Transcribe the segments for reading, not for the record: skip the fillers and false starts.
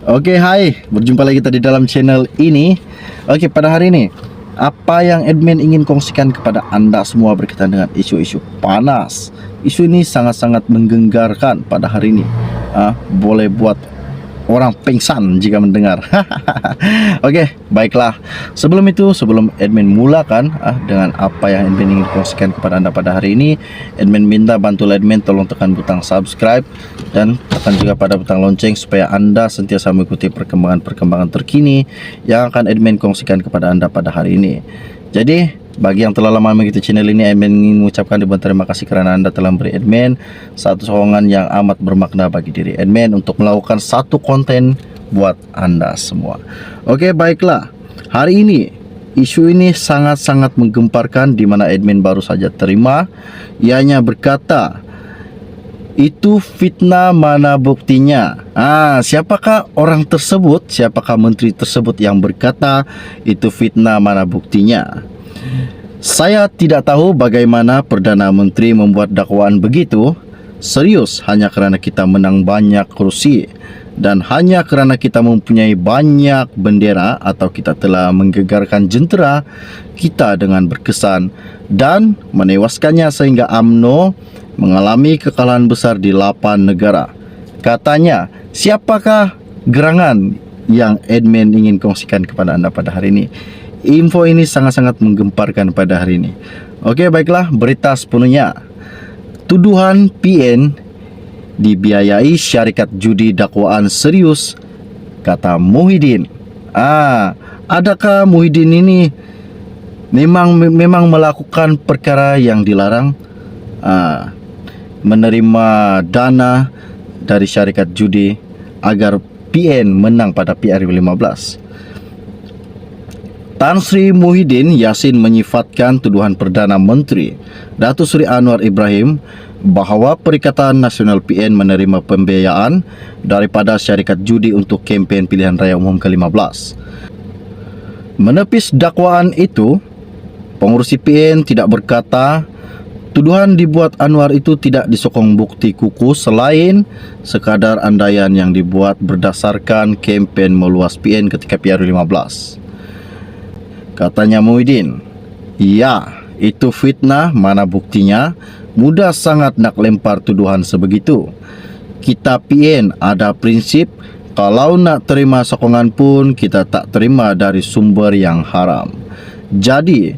Oke, hai, berjumpa lagi kita di dalam channel ini. Oke, pada hari ini apa yang admin ingin kongsikan kepada Anda semua berkaitan dengan isu-isu panas. Isu ini sangat-sangat menggenggarkan pada hari ini. Boleh buat orang pingsan jika mendengar. Oke, baiklah. Sebelum admin mulakan dengan apa yang admin ingin kongsikan kepada Anda pada hari ini, admin minta bantu admin tolong tekan butang subscribe dan tekan juga pada butang lonceng supaya Anda sentiasa mengikuti perkembangan terkini yang akan admin kongsikan kepada Anda pada hari ini. Jadi bagi yang telah lama mengikuti channel ini, admin ingin mengucapkan ribuan terima kasih karena Anda telah memberi admin satu sokongan yang amat bermakna bagi diri admin untuk melakukan satu konten buat Anda semua. Oke, baiklah. Hari ini isu ini sangat-sangat menggemparkan, di mana admin baru saja terima. Ianya berkata, itu fitnah, mana buktinya? Siapakah orang tersebut? Siapakah menteri tersebut yang berkata itu fitnah, mana buktinya? Saya tidak tahu bagaimana Perdana Menteri membuat dakwaan begitu. Serius, hanya kerana kita menang banyak kursi dan hanya kerana kita mempunyai banyak bendera atau kita telah menggegarkan jentera kita dengan berkesan dan menewaskannya sehingga UMNO mengalami kekalahan besar di 8 negara. Katanya, siapakah gerangan yang admin ingin kongsikan kepada Anda pada hari ini? Info ini sangat-sangat menggemparkan pada hari ini. Oke, baiklah, berita sepenuhnya. Tuduhan PN dibiayai syarikat judi dakwaan serius, kata Muhyiddin. Adakah Muhyiddin ini memang melakukan perkara yang dilarang? Menerima dana dari syarikat judi agar PN menang pada PR15. Tan Sri Muhyiddin Yassin menyifatkan tuduhan Perdana Menteri Datuk Seri Anwar Ibrahim bahawa Perikatan Nasional PN menerima pembiayaan daripada syarikat judi untuk kempen pilihan raya umum ke-15. Menepis dakwaan itu, pengurusi PN tidak berkata tuduhan dibuat Anwar itu tidak disokong bukti kukuh selain sekadar andaian yang dibuat berdasarkan kempen meluas PN ketika PR15. Katanya Muhyiddin, ya, itu fitnah, mana buktinya? Mudah sangat nak lempar tuduhan sebegitu. Kita PN ada prinsip, kalau nak terima sokongan pun kita tak terima dari sumber yang haram. Jadi,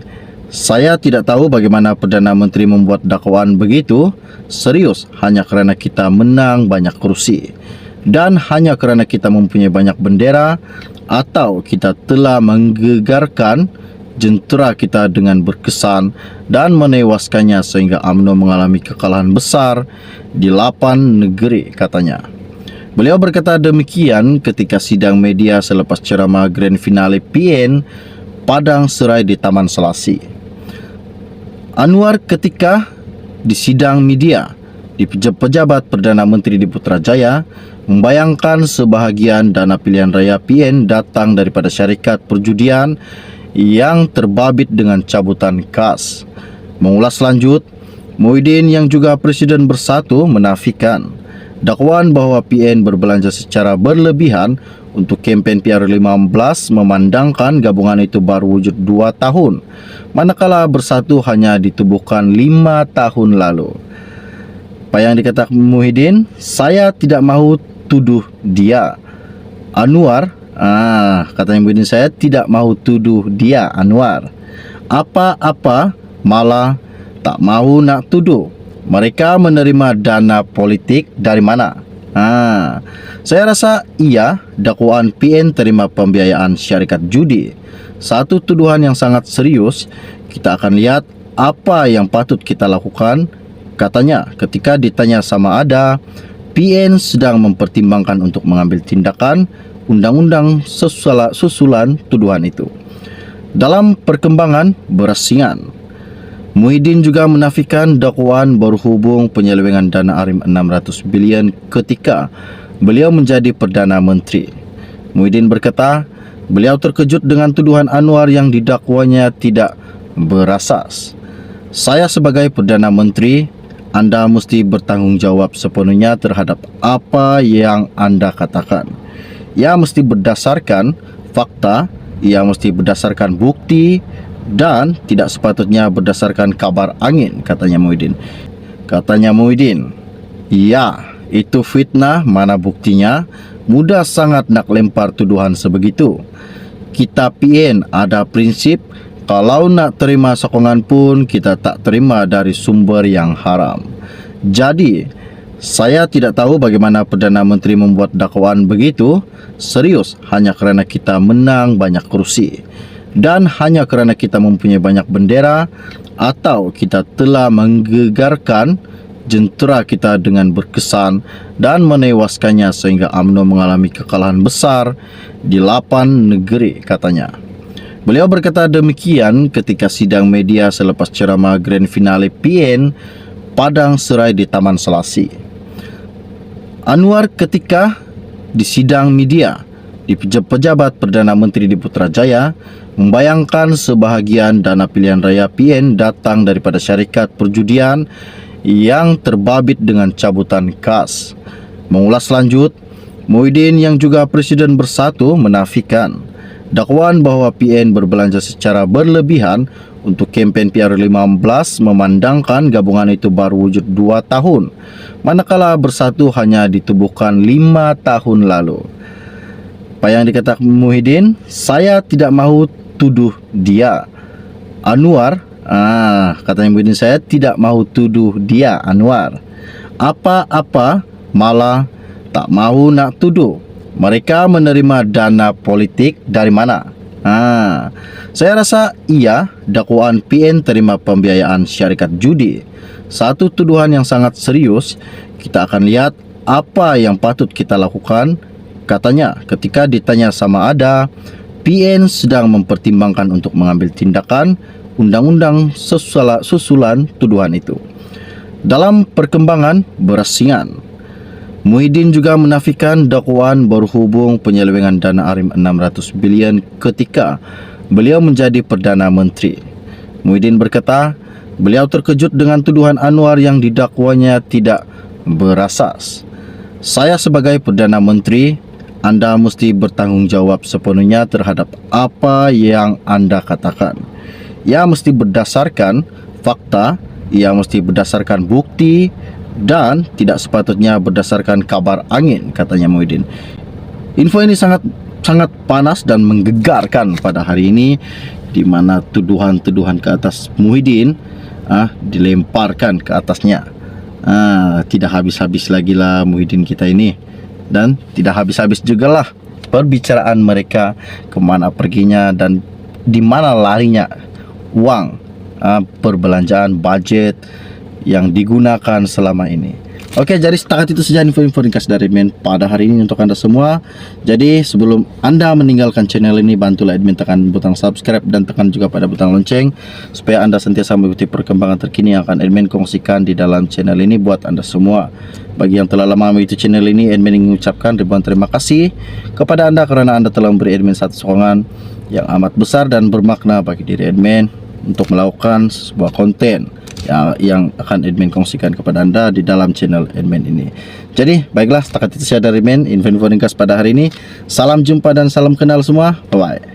saya tidak tahu bagaimana Perdana Menteri membuat dakwaan begitu. Serius, hanya kerana kita menang banyak kursi dan hanya kerana kita mempunyai banyak bendera atau kita telah menggegarkan jentera kita dengan berkesan dan menewaskannya sehingga UMNO mengalami kekalahan besar di 8 negeri, katanya. Beliau berkata demikian ketika sidang media selepas ceramah grand finale PN Padang Serai di Taman Selasi. Anwar ketika di sidang media di pejabat Perdana Menteri di Putrajaya membayangkan sebahagian dana pilihan raya PN datang daripada syarikat perjudian yang terbabit dengan cabutan kas. Mengulas lanjut, Muhyiddin yang juga Presiden Bersatu menafikan dakwaan bahawa PN berbelanja secara berlebihan untuk kempen PR15 memandangkan gabungan itu baru wujud 2 tahun, manakala Bersatu hanya ditubuhkan 5 tahun lalu. Apa yang dikatakan Muhyiddin, saya tidak mahu tuduh dia Anwar. Katanya Muhyiddin, saya tidak mahu tuduh dia Anwar apa-apa, malah tak mahu nak tuduh mereka menerima dana politik dari mana. Saya rasa iya, dakwaan PN terima pembiayaan syarikat judi. Satu tuduhan yang sangat serius. Kita akan lihat apa yang patut kita lakukan, katanya ketika ditanya sama ada PN sedang mempertimbangkan untuk mengambil tindakan undang-undang susulan tuduhan itu. Dalam perkembangan berasingan, Muhyiddin juga menafikan dakwaan berhubung penyelewengan dana ARIM 600 bilion ketika beliau menjadi Perdana Menteri. Muhyiddin berkata, beliau terkejut dengan tuduhan Anwar yang didakwanya tidak berasas. Saya sebagai Perdana Menteri, Anda mesti bertanggungjawab sepenuhnya terhadap apa yang Anda katakan. ia mesti berdasarkan fakta, ia mesti berdasarkan bukti, dan tidak sepatutnya berdasarkan kabar angin, katanya Muhyiddin. Katanya Muhyiddin, ya, itu fitnah, mana buktinya? Mudah sangat nak lempar tuduhan sebegitu. Kita PN ada prinsip, kalau nak terima sokongan pun kita tak terima dari sumber yang haram. Jadi, saya tidak tahu bagaimana Perdana Menteri membuat dakwaan begitu serius hanya kerana kita menang banyak kursi dan hanya kerana kita mempunyai banyak bendera, atau kita telah menggegarkan jentera kita dengan berkesan dan menewaskannya sehingga UMNO mengalami kekalahan besar di 8 negeri, katanya. Beliau berkata demikian ketika sidang media selepas ceramah grand finale PN Padang Serai di Taman Selasi. Anwar ketika di sidang media di pejabat Perdana Menteri di Putrajaya membayangkan sebahagian dana pilihan raya PN datang daripada syarikat perjudian yang terbabit dengan cabutan kas. Mengulas lanjut, Muhyiddin yang juga Presiden Bersatu menafikan dakwaan bahawa PN berbelanja secara berlebihan untuk kempen PR15 memandangkan gabungan itu baru wujud 2 tahun, manakala Bersatu hanya ditubuhkan 5 tahun lalu. Apa yang dikatakan Muhyiddin, saya tidak mahu tuduh dia. Anwar, katanya Muhyiddin, saya tidak mahu tuduh dia, Anwar. Apa-apa, malah tak mahu nak tuduh. Mereka menerima dana politik dari mana? Saya rasa iya, dakwaan PN terima pembiayaan syarikat judi. Satu tuduhan yang sangat serius. Kita akan lihat apa yang patut kita lakukan, katanya ketika ditanya sama Ada. PN sedang mempertimbangkan untuk mengambil tindakan undang-undang susulan tuduhan itu. Dalam perkembangan berasingan, Muhyiddin juga menafikan dakwaan berhubung penyelewengan dana ARIM 600 bilion ketika beliau menjadi Perdana Menteri. Muhyiddin berkata, beliau terkejut dengan tuduhan Anwar yang didakwanya tidak berasas. Saya sebagai Perdana Menteri, Anda mesti bertanggungjawab sepenuhnya terhadap apa yang Anda katakan. Ia mesti berdasarkan fakta, ia mesti berdasarkan bukti, dan tidak sepatutnya berdasarkan kabar angin, katanya Muhyiddin. Info ini sangat panas dan menggegarkan pada hari ini, di mana tuduhan-tuduhan ke atas Muhyiddin dilemparkan ke atasnya. Tidak habis-habis lagi lah Muhyiddin kita ini, dan tidak habis-habis juga lah perbicaraan mereka, kemana perginya dan di mana larinya uang perbelanjaan budget yang digunakan selama ini. Oke, jadi setakat itu saja info-info ringkas dari admin pada hari ini untuk Anda semua. Jadi sebelum Anda meninggalkan channel ini, bantulah admin tekan butang subscribe dan tekan juga pada butang lonceng supaya Anda sentiasa mengikuti perkembangan terkini yang akan admin kongsikan di dalam channel ini buat Anda semua. Bagi yang telah lama mengikuti channel ini, admin ingin mengucapkan ribuan terima kasih kepada Anda kerana Anda telah memberi admin satu sokongan yang amat besar dan bermakna bagi diri admin untuk melakukan sebuah konten yang akan admin kongsikan kepada Anda di dalam channel admin ini. Jadi baiklah, setakat itu saja dari admin info-info ringkas pada hari ini. Salam jumpa dan salam kenal semua. Bye bye.